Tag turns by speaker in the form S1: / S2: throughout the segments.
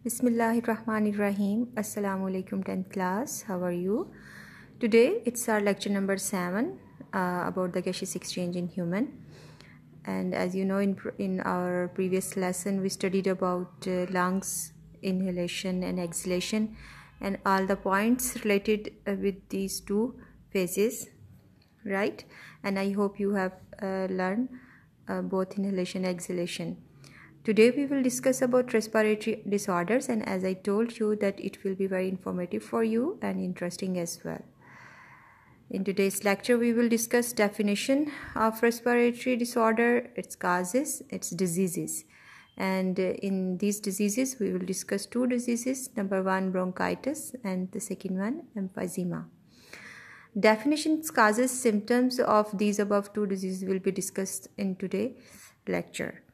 S1: Bismillahirrahmanirrahim. Assalamu alaikum 10th class. How are you? Today it's our lecture number 7 about the gaseous exchange in human. And as you know, in our previous lesson we studied about lungs, inhalation and exhalation and all the points related with these two phases, right? And I hope you have learned both inhalation and exhalation. Today we will discuss about respiratory disorders, and as I told you that it will be very informative for you and interesting as well. In today's lecture we will discuss definition of respiratory disorder, its causes, its diseases. And in these diseases we will discuss two diseases, number 1 bronchitis and the second one emphysema. Definitions, causes, symptoms of these above two diseases will be discussed in today's lecture.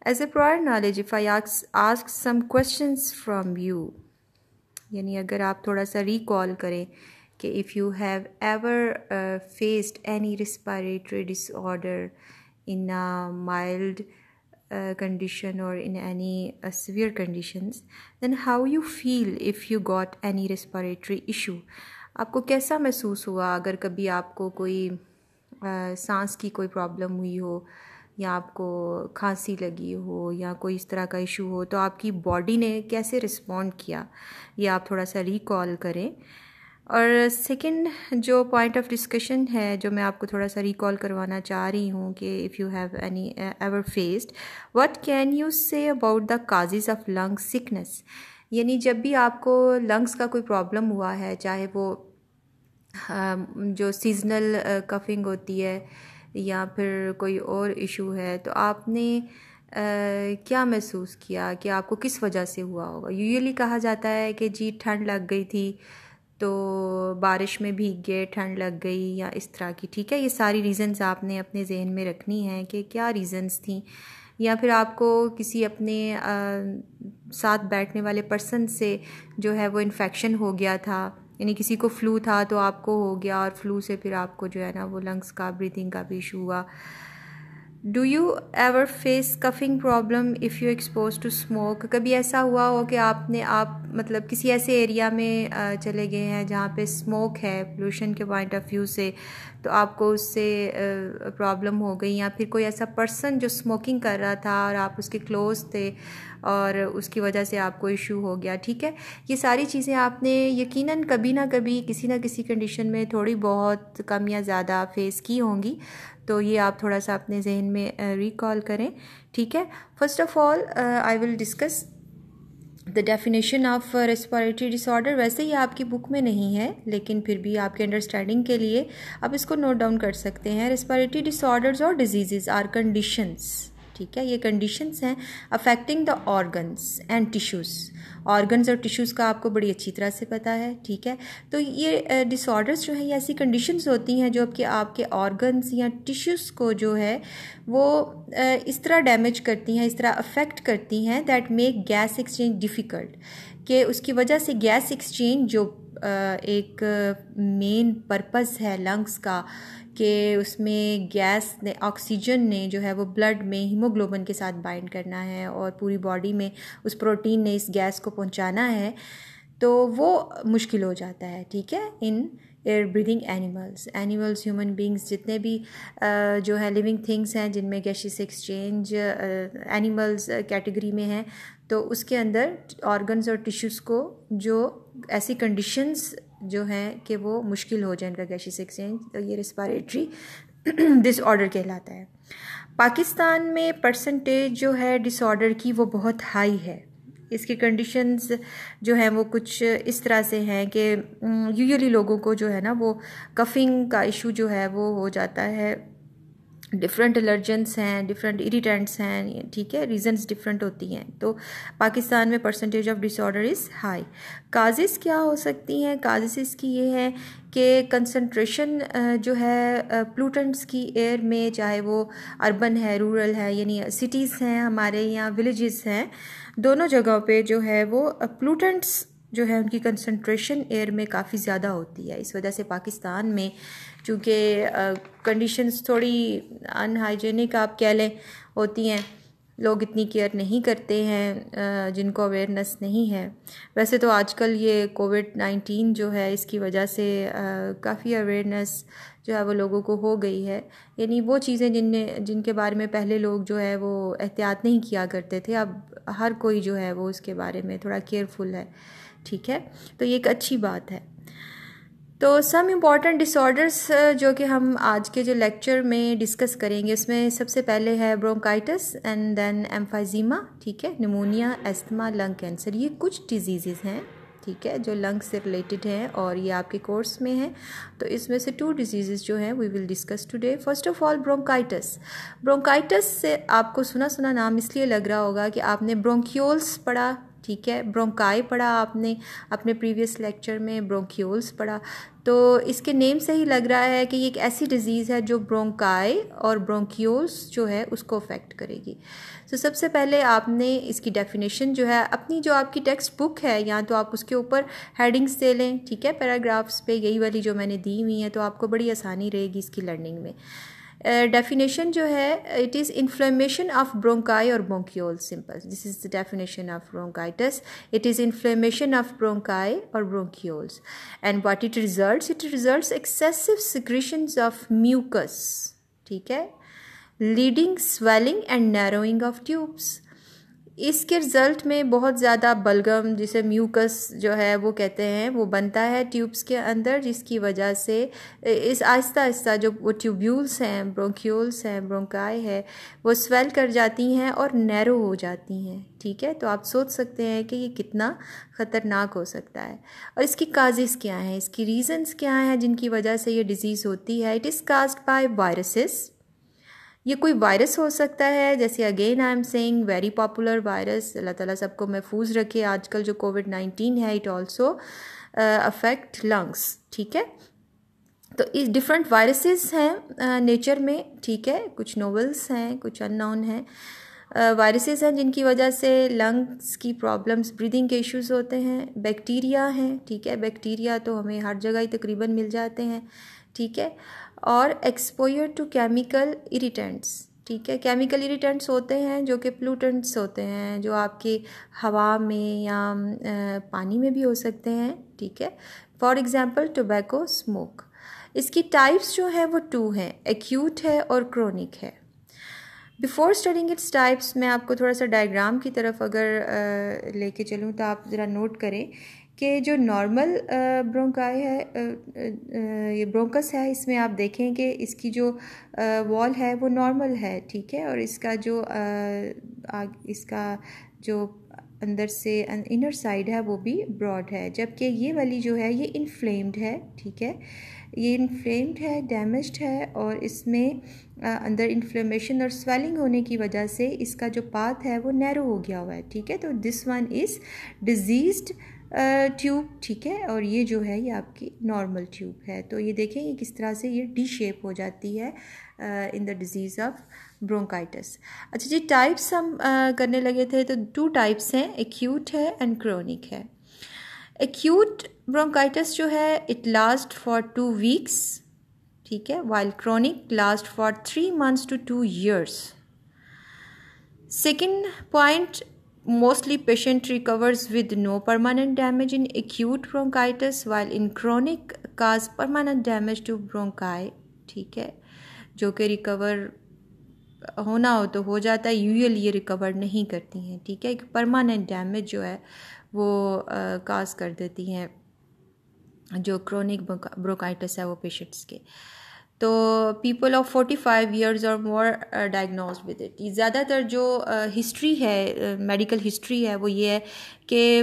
S1: As a prior knowledge, if I ask some questions from you, यानी अगर आप थोड़ा सा recall करें कि if you have ever faced any respiratory disorder in a mild condition or in any severe conditions, then how you feel if you got any respiratory issue? आपको कैसा महसूस हुआ अगर कभी आपको कोई सांस की कोई प्रॉब्लम हुई हो या आपको खांसी लगी हो या कोई इस तरह का इशू हो, तो आपकी बॉडी ने कैसे रिस्पॉन्ड किया, ये आप थोड़ा सा रिकॉल करें. और सेकंड जो पॉइंट ऑफ डिस्कशन है जो मैं आपको थोड़ा सा रिकॉल करवाना चाह रही हूँ कि if you have any ever faced, what can you say about the causes of lung sickness. यानी जब भी आपको लंग्स का कोई प्रॉब्लम हुआ है, चाहे वो जो सीजनल कफिंग होती है या फिर कोई और इशू है, तो आपने क्या महसूस किया कि आपको किस वजह से हुआ होगा. यूजुअली कहा जाता है कि जी ठंड लग गई थी तो बारिश में भीग गए, ठंड लग गई या इस तरह की. ठीक है, ये सारी रीज़न्स आपने अपने जहन में रखनी है कि क्या रीज़न्स थी. या फिर आपको किसी अपने साथ बैठने वाले पर्सन से जो है वो इन्फेक्शन हो गया था, यानी किसी को फ्लू था तो आपको हो गया और फ्लू से फिर आपको जो है ना वो लंग्स का, ब्रीथिंग का भी इशू हुआ. Do you ever face coughing problem if you expose to smoke. कभी ऐसा हुआ हो कि आप मतलब किसी ऐसे एरिया में चले गए हैं जहाँ पे स्मोक है, पोल्यूशन के पॉइंट ऑफ व्यू से, तो आपको उससे प्रॉब्लम हो गई, या फिर कोई ऐसा पर्सन जो स्मोकिंग कर रहा था और आप उसके क्लोज थे और उसकी वजह से आपको इशू हो गया. ठीक है, ये सारी चीज़ें आपने यकीनन कभी ना कभी किसी ना किसी कंडीशन में थोड़ी बहुत कम या ज़्यादा फेस की होंगी, तो ये आप थोड़ा सा अपने जहन में रिकॉल करें. ठीक है, first of all I will discuss the definition of respiratory disorder. वैसे ये आपकी बुक में नहीं है, लेकिन फिर भी आपके अंडरस्टैंडिंग के लिए आप इसको नोट डाउन कर सकते हैं. रेस्पिरेटरी डिसऑर्डर्स और डिजीज़ आर कंडीशंस. ठीक है, ये कंडीशंस हैं affecting the organs and tissues. Organs और टिश्यूज़ का आपको बड़ी अच्छी तरह से पता है. ठीक है, तो ये डिसऑर्डर्स जो हैं ये ऐसी कंडीशंस होती हैं जो कि आपके ऑर्गन्स या टिश्यूज़ को जो है वो इस तरह डैमेज करती हैं, इस तरह अफेक्ट करती हैं that make gas exchange difficult, कि उसकी वजह से गैस एक्सचेंज जो एक मेन पर्पस है लंग्स का, कि उसमें गैस ने, ऑक्सीजन ने जो है वो ब्लड में हीमोग्लोबिन के साथ बाइंड करना है और पूरी बॉडी में उस प्रोटीन ने इस गैस को पहुंचाना है, तो वो मुश्किल हो जाता है. ठीक है, in air breathing animals, human beings, जितने भी जो है लिविंग थिंग्स हैं जिनमें गैसेस एक्सचेंज एनिमल्स कैटेगरी में हैं, तो उसके अंदर ऑर्गन्स और टिश्यूज़ को जो ऐसी कंडीशंस जो हैं कि वो मुश्किल हो जाए इनका गैसेस एक्सचेंज, तो ये रेस्पिरेटरी डिसऑर्डर कहलाता है. पाकिस्तान में परसेंटेज जो है डिसऑर्डर की वो बहुत हाई है. इसकी कंडीशंस जो हैं वो कुछ इस तरह से हैं कि यूजुअली लोगों को जो है ना वो कफिंग का इशू जो है वो हो जाता है. डिफरेंट एलर्जेंस हैं, डिफरेंट इरिटेंट्स हैं. ठीक है, रीजंस डिफरेंट होती हैं. तो पाकिस्तान में percentage of disorder is high. Causes क्या हो सकती हैं? काजेज़ इसकी ये है कि कंसंट्रेशन जो है प्लूटेंट्स की एयर में, चाहे वो अर्बन है, रूरल है, यानी सिटीज़ हैं हमारे यहाँ, विलेजेस हैं, दोनों जगहों पे जो है वो प्लूटेंट्स जो है उनकी कंसंट्रेशन एयर में काफ़ी ज़्यादा होती है. इस वजह से पाकिस्तान में चूँकि कंडीशंस थोड़ी अनहाइजेनिक आप कह लें होती हैं, लोग इतनी केयर नहीं करते हैं, जिनको अवेयरनेस नहीं है। वैसे तो आजकल ये कोविड-19 जो है इसकी वजह से काफ़ी अवेयरनेस जो है वो लोगों को हो गई है। यानी वो चीज़ें जिनके बारे में पहले लोग जो है वो एहतियात नहीं किया करते थे, अब हर कोई जो है वो उसके बारे में थोड़ा केयरफुल है। ठीक है, तो ये एक अच्छी बात है। तो सम इम्पॉर्टेंट डिसऑर्डर्स जो कि हम आज के जो लेक्चर में डिस्कस करेंगे, उसमें सबसे पहले है ब्रोंकाइटिस एंड देन एम्फाइजीमा। ठीक है, निमोनिया, एस्थमा, लंग कैंसर, ये कुछ डिजीज़ हैं, ठीक है, जो लंग से रिलेटेड हैं और ये आपके कोर्स में है। तो इसमें से 2 डिजीज़ जो हैं we will discuss today. First of all bronchitis. Bronchitis से आपको सुना सुना नाम इसलिए लग रहा होगा कि आपने ब्रोंक्यूल्स पढ़ा, ठीक है, ब्रोंकाई पढ़ा आपने अपने प्रीवियस लेक्चर में, ब्रोंक्यूल्स पढ़ा। तो इसके नेम से ही लग रहा है कि ये एक ऐसी डिज़ीज़ है जो ब्रोंकाई और ब्रोंक्यूल्स जो है उसको अफेक्ट करेगी। तो सबसे पहले आपने इसकी डेफिनेशन जो है अपनी जो आपकी टेक्स्ट बुक है, या तो आप उसके ऊपर हेडिंग्स दे लें, ठीक है, पैराग्राफ्स पे यही वाली जो मैंने दी हुई है, तो आपको बड़ी आसानी रहेगी इसकी लर्निंग में। डेफिनेशन जो है, it is inflammation of bronchi और bronchioles, simple, this is the definition of bronchitis. It is inflammation of bronchi और bronchioles and what it results excessive secretions of mucus, ठीक है, leading swelling and narrowing of tubes. इसके result में बहुत ज़्यादा बलगम, जिसे म्यूकस जो है वो कहते हैं, वो बनता है ट्यूब्स के अंदर, जिसकी वजह से इस आहिस्ता आहिस्ता जो वो ट्यूब्यूल्स हैं, ब्रोंक्यूल्स हैं, ब्रोंकाई है, वो स्वेल कर जाती हैं और नैरो हो जाती हैं। ठीक है, तो आप सोच सकते हैं कि ये कितना ख़तरनाक हो सकता है। और इसकी काजेज़ क्या हैं, इसकी रीज़न्स क्या हैं जिनकी वजह से ये डिज़ीज़ होती है। It is caused by viruses. ये कोई वायरस हो सकता है, जैसे again I am saying very popular virus, Allah ताला सबको महफूज रखे। आजकल जो कोविड-19 है, इट ऑल्सो अफेक्ट लंग्स, ठीक है। तो इस डिफरेंट वायरसेस हैं नेचर में, ठीक है, कुछ नोवेल्स हैं, कुछ अननोन हैं। वायरसेस हैं जिनकी वजह से लंग्स की प्रॉब्लम्स, ब्रीदिंग के इश्यूज़ होते हैं। बैक्टीरिया हैं, ठीक है, बैक्टीरिया तो हमें हर जगह ही तकरीबन मिल जाते हैं, ठीक है। और एक्सपोजर टू केमिकल इरिटेंट्स, ठीक है, केमिकल इरिटेंट्स होते हैं जो कि पोल्यूटेंट्स होते हैं, जो आपकी हवा में या पानी में भी हो सकते हैं, ठीक है। For example tobacco, smoke. इसकी टाइप्स जो हैं वो 2 हैं, एक्यूट है और क्रोनिक है। बिफोर स्टडिंग इट्स टाइप्स, मैं आपको थोड़ा सा डायग्राम की तरफ अगर लेके चलूँ तो आप ज़रा नोट करें कि जो नॉर्मल ब्रोंकाई है, ये ब्रोंकस है, इसमें आप देखें कि इसकी जो वॉल है वो नॉर्मल है, ठीक है, और इसका जो अंदर से इनर साइड है वो भी ब्रॉड है, जबकि ये वाली जो है ये इन्फ्लेम्ड है, ठीक है, ये इन्फ्लेम्ड है, डैमेज्ड है, और इसमें अंदर इन्फ्लेमेशन और स्वेलिंग होने की वजह से इसका जो पाथ है वो नैरो हो गया हुआ है, ठीक है। तो this one is diseased tube, ठीक है, और ये जो है ये आपकी नॉर्मल ट्यूब है। तो ये देखें ये किस तरह से ये डी शेप हो जाती है in the disease of bronchitis. अच्छा जी, टाइप्स हम करने लगे थे, तो 2 टाइप्स हैं, एक्यूट है एंड क्रोनिक है। एक्यूट ब्रोंकाइटिस जो है इट लास्ट फॉर 2 वीक्स, ठीक है, while chronic last for 3 months to 2 years. Second point, mostly patient recovers with no permanent damage in acute bronchitis, while in chronic cause permanent damage to bronchi, ठीक है, जो कि recover होना हो तो हो जाता है, यूजुअली ये रिकवर नहीं करती हैं, ठीक है, परमानेंट डैमेज जो है वो काज कर देती हैं जो क्रोनिक ब्रोंकाइटिस है वो पेशेंट्स के। तो पीपल ऑफ 45 years और मोर डायग्नोज्ड विद इट। ज़्यादातर जो हिस्ट्री है, मेडिकल हिस्ट्री है, वो ये है कि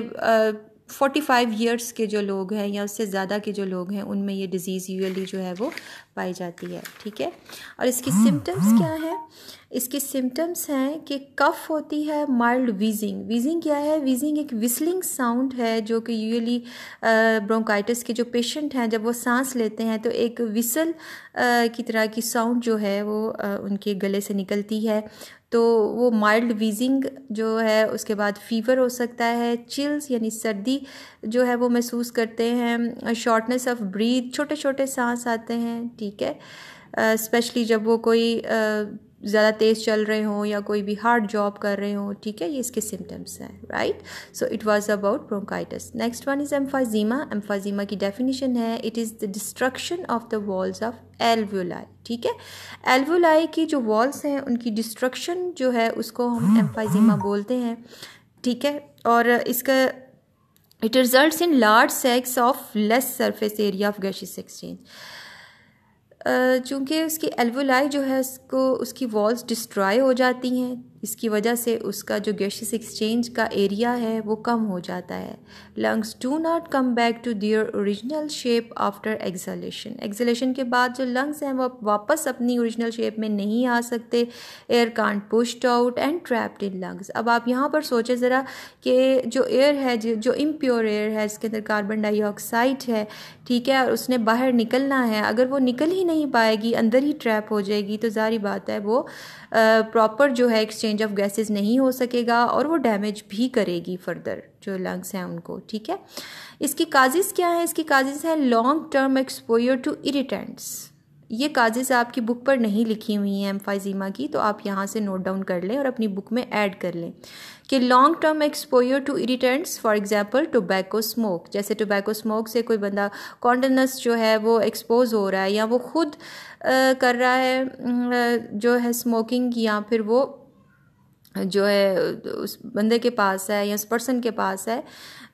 S1: 45 years के जो लोग हैं या उससे ज़्यादा के जो लोग हैं उनमें ये डिज़ीज़ यूजुअली जो है वो पाई जाती है, ठीक है। और इसकी सिम्टम्स क्या है? इसके सिम्टम्स हैं कि कफ़ होती है, माइल्ड वीजिंग। वीजिंग क्या है? वीजिंग एक विस्लिंग साउंड है जो कि यूजुअली ब्रोंकाइटिस के जो पेशेंट हैं जब वो सांस लेते हैं तो एक विसल की तरह की साउंड जो है वो उनके गले से निकलती है, तो वो माइल्ड वीजिंग जो है। उसके बाद फीवर हो सकता है, चिल्स यानी सर्दी जो है वो महसूस करते हैं, शॉर्टनेस ऑफ ब्रीथ, छोटे छोटे सांस आते हैं, ठीक है, स्पेशली जब वो कोई ज़्यादा तेज़ चल रहे हों या कोई भी हार्ड जॉब कर रहे हों, ठीक है, ये इसके सिम्टम्स हैं, right. So it was about bronchitis. Next one is emphysema. Emphysema की डेफिनेशन है, it is the destruction of the walls of alveoli, ठीक है। एल्वुलाई की जो वॉल्स हैं उनकी डिस्ट्रक्शन जो है उसको हम एम्फाइजीमा बोलते हैं, ठीक है। और इसका it results in large sacs of less surface area of gaseous exchange. चूँकि उसकी एल्वुलाई जो है उसको उसकी वॉल्स डिस्ट्रॉय हो जाती हैं, इसकी वजह से उसका जो गैसियस एक्सचेंज का एरिया है वो कम हो जाता है। Lungs do not come back to their original shape after exhalation. Exhalation के बाद जो लंग्स हैं वो वापस अपनी ओरिजिनल शेप में नहीं आ सकते। Air can't pushed out and trapped in lungs. अब आप यहाँ पर सोचें ज़रा कि जो एयर है, जो इम्प्योर एयर है, इसके अंदर कार्बन डाइऑक्साइड है, ठीक है, और उसने बाहर निकलना है, अगर वो निकल ही नहीं पाएगी, अंदर ही ट्रैप हो जाएगी, तो ज़ाहिर बात है वो प्रॉपर जो है एक्सचेंज ऑफ गैसेस नहीं हो सकेगा और वो डैमेज भी करेगी फर्दर जो लंग्स हैं उनको, ठीक है। इसकी काजेज़ क्या है? इसकी काजेज़ है long term exposure to irritants. ये काजेज़ आपकी बुक पर नहीं लिखी हुई हैं एम्फाइजीमा की, तो आप यहाँ से नोट डाउन कर लें और अपनी बुक में ऐड कर लें कि long term exposure to irritants, for example tobacco smoke. जैसे टोबैको स्मोक से कोई बंदा कॉन्टिन्यूस जो है वो एक्सपोज हो रहा है या वो खुद कर रहा है जो है स्मोकिंग, या फिर वो जो है उस बंदे के पास है या उस पर्सन के पास है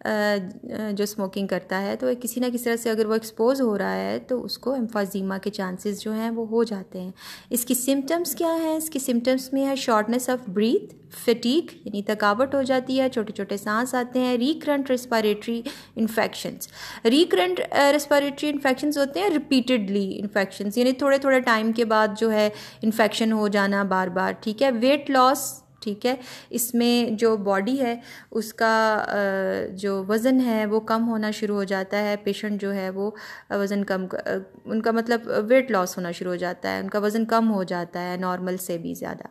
S1: जो स्मोकिंग करता है, तो किसी ना किसी तरह से अगर वो एक्सपोज हो रहा है तो उसको एम्फाइजीमा के चांसेस जो हैं वो हो जाते हैं। इसकी सिम्टम्स क्या हैं? इसकी सिम्टम्स में है शॉर्टनेस ऑफ ब्रीथ, फटीग यानी थकावट हो जाती है, छोटे छोटे सांस आते हैं, recurrent respiratory infections. Recurrent respiratory infections होते हैं रिपीटेडली इन्फेक्शंस, यानी थोड़े थोड़े टाइम के बाद जो है इन्फेक्शन हो जाना बार बार, ठीक है। वेट लॉस, ठीक है, इसमें जो बॉडी है उसका जो वज़न है वो कम होना शुरू हो जाता है। पेशेंट जो है वो वज़न कम, उनका मतलब वेट लॉस होना शुरू हो जाता है, उनका वज़न कम हो जाता है नॉर्मल से भी ज़्यादा।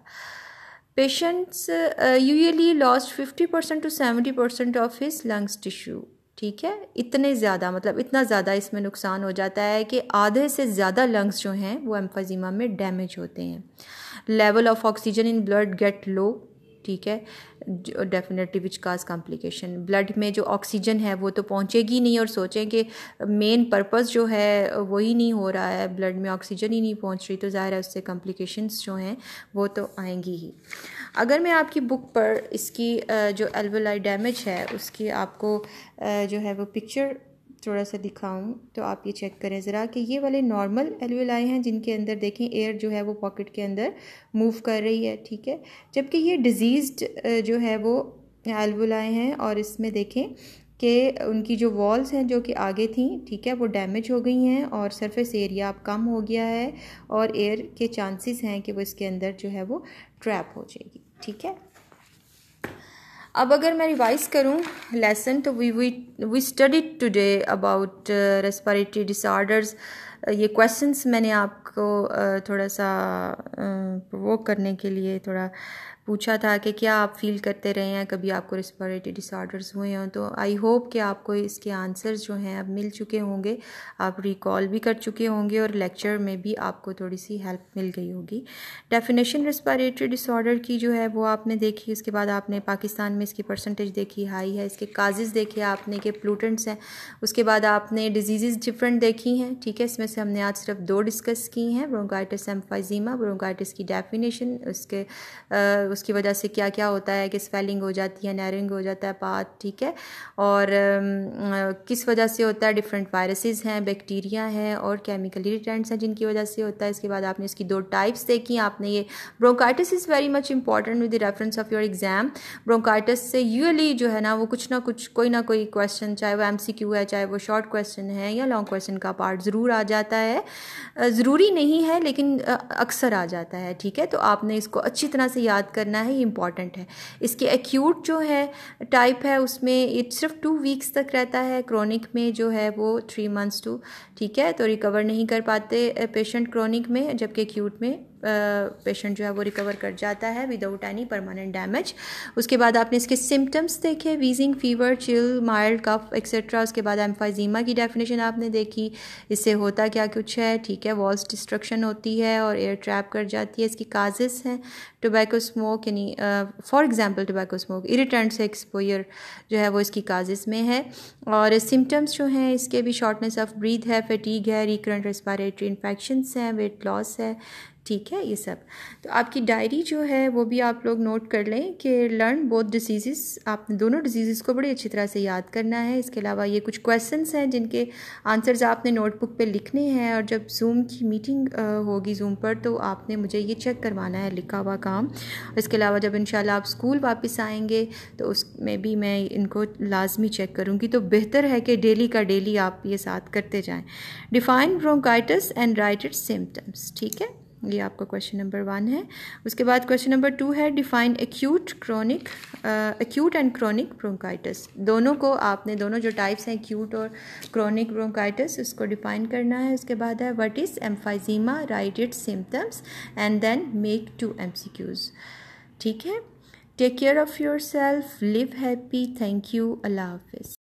S1: Patients usually lost 50% to 70% of his lungs tissue, ठीक है। इतने ज़्यादा, मतलब इतना ज़्यादा इसमें नुकसान हो जाता है कि आधे से ज़्यादा लंग्स जो हैं वो एम्फाइजीमा में डैमेज होते हैं। Level of oxygen in blood get low, ठीक है, definitely which cause complication. Blood में जो ऑक्सीजन है वो तो पहुंचेगी नहीं, और सोचें कि मेन पर्पस जो है वही नहीं हो रहा है, ब्लड में ऑक्सीजन ही नहीं पहुंच रही, तो ज़ाहिर है उससे कॉम्प्लिकेशंस जो हैं वो तो आएंगी ही। अगर मैं आपकी बुक पर इसकी जो एल्वुलाई डैमेज है उसकी आपको जो है वो पिक्चर थोड़ा सा दिखाऊं तो आप ये चेक करें ज़रा कि ये वाले नॉर्मल एल्वुलाई हैं जिनके अंदर देखें एयर जो है वो पॉकेट के अंदर मूव कर रही है, ठीक है, जबकि ये डिजीज़्ड जो है वो एल्वुलाई हैं, और इसमें देखें कि उनकी जो वॉल्स हैं जो कि आगे थी, ठीक है, वो डैमेज हो गई हैं और सरफेस एरिया अब कम हो गया है और एयर के चांसेस हैं कि वो इसके अंदर जो है वो ट्रैप हो जाएगी, ठीक है। अब अगर मैं रिवाइज़ करूं लेसन, तो we studied today about respiratory disorders. ये क्वेश्चंस मैंने आपको थोड़ा सा प्रोवोक करने के लिए थोड़ा पूछा था कि क्या आप फील करते रहे हैं कभी आपको रेस्पिरेटरी डिसऑर्डर्स हुए हों, तो आई होप कि आपको इसके आंसर्स जो हैं अब मिल चुके होंगे, आप रिकॉल भी कर चुके होंगे और लेक्चर में भी आपको थोड़ी सी हेल्प मिल गई होगी। डेफिनेशन रेस्पिरेटरी डिसऑर्डर की जो है वो आपने देखी, उसके बाद आपने पाकिस्तान में इसकी परसेंटेज देखी हाई है, इसके काजेज़ देखे आपने कि प्लूटेंट्स हैं, उसके बाद आपने डिजीज़ डिफरेंट देखी हैं, ठीक है। इसमें से हमने आज सिर्फ 2 डिस्कस की हैं, ब्रोंकाइटिस एम्फाइजीमा, ब्रोंकाइटिस की डेफिनेशन, उसकी वजह से क्या क्या होता है कि स्वेलिंग हो जाती है, नैरोइंग हो जाता है पाथ, ठीक है, और किस वजह से होता है, डिफरेंट वायरसेस हैं, बैक्टीरिया हैं और केमिकल इरिटेंट्स हैं जिनकी वजह से होता है। इसके बाद आपने इसकी 2 टाइप्स देखी आपने। ये bronchitis is very much important with the reference of your exam. Bronchitis से यूजुअली जो है ना वो कुछ ना कुछ कोई ना कोई क्वेश्चन, चाहे वो MCQ है, चाहे वो शॉर्ट क्वेश्चन है या लॉन्ग क्वेश्चन का पार्ट ज़रूर आ जाता है, ज़रूरी नहीं है लेकिन अक्सर आ जाता है, ठीक है। तो आपने इसको अच्छी तरह से याद करना है, ये इंपॉर्टेंट है। इसके एक्यूट जो है टाइप है उसमें ये सिर्फ 2 वीक्स तक रहता है, क्रोनिक में जो है वो 3 मंथ्स टू, ठीक है, तो रिकवर नहीं कर पाते पेशेंट क्रोनिक में, जबकि एक्यूट में पेशेंट जो है वो रिकवर कर जाता है विदाउट एनी परमानेंट डैमेज। उसके बाद आपने इसके सिम्टम्स देखे, वीजिंग, फीवर, चिल, माइल्ड कफ एक्सेट्रा। उसके बाद एम्फाइजीमा की डेफिनेशन आपने देखी, इससे होता क्या कुछ है, ठीक है, वॉल्स डिस्ट्रक्शन होती है और एयर ट्रैप कर जाती है। इसकी काजेस हैं टोबैको स्मोक, यानी for example tobacco smoke, irritant से एक्सपोजर जो है वो इसकी काजेस में है। और सिम्टम्स जो हैं इसके भी शॉर्टनेस ऑफ ब्रीथ है, फटीग है, रिकरेंट रेस्पिरेटरी इन्फेक्शंस हैं, वेट लॉस है, ठीक है, ये सब। तो आपकी डायरी जो है वो भी आप लोग नोट कर लें कि लर्न बोथ डिजीज़, आपने दोनों डिजीज़ को बड़ी अच्छी तरह से याद करना है। इसके अलावा ये कुछ क्वेश्चंस हैं जिनके आंसर्स आपने नोटबुक पे लिखने हैं, और जब जूम की मीटिंग होगी जूम पर, तो आपने मुझे ये चेक करवाना है लिखा हुआ काम। इसके अलावा जब इंशाल्लाह आप स्कूल वापस आएंगे तो उसमें भी मैं इनको लाजमी चेक करूँगी। तो बेहतर है कि डेली का डेली आप ये साथ करते जाएँ। Define bronchitis and right it's symptoms, ठीक है, ये आपका क्वेश्चन नंबर 1 है। उसके बाद क्वेश्चन नंबर 2 है define acute and chronic bronchitis. दोनों को आपने, दोनों जो टाइप्स हैं एक्यूट और क्रोनिक ब्रोंकाइटिस, उसको डिफाइन करना है। उसके बाद है what is emphysema, right it's symptoms and then make 2 MCQs, ठीक है। Take care of your self, live happy, thank you, Allah हाफिज़।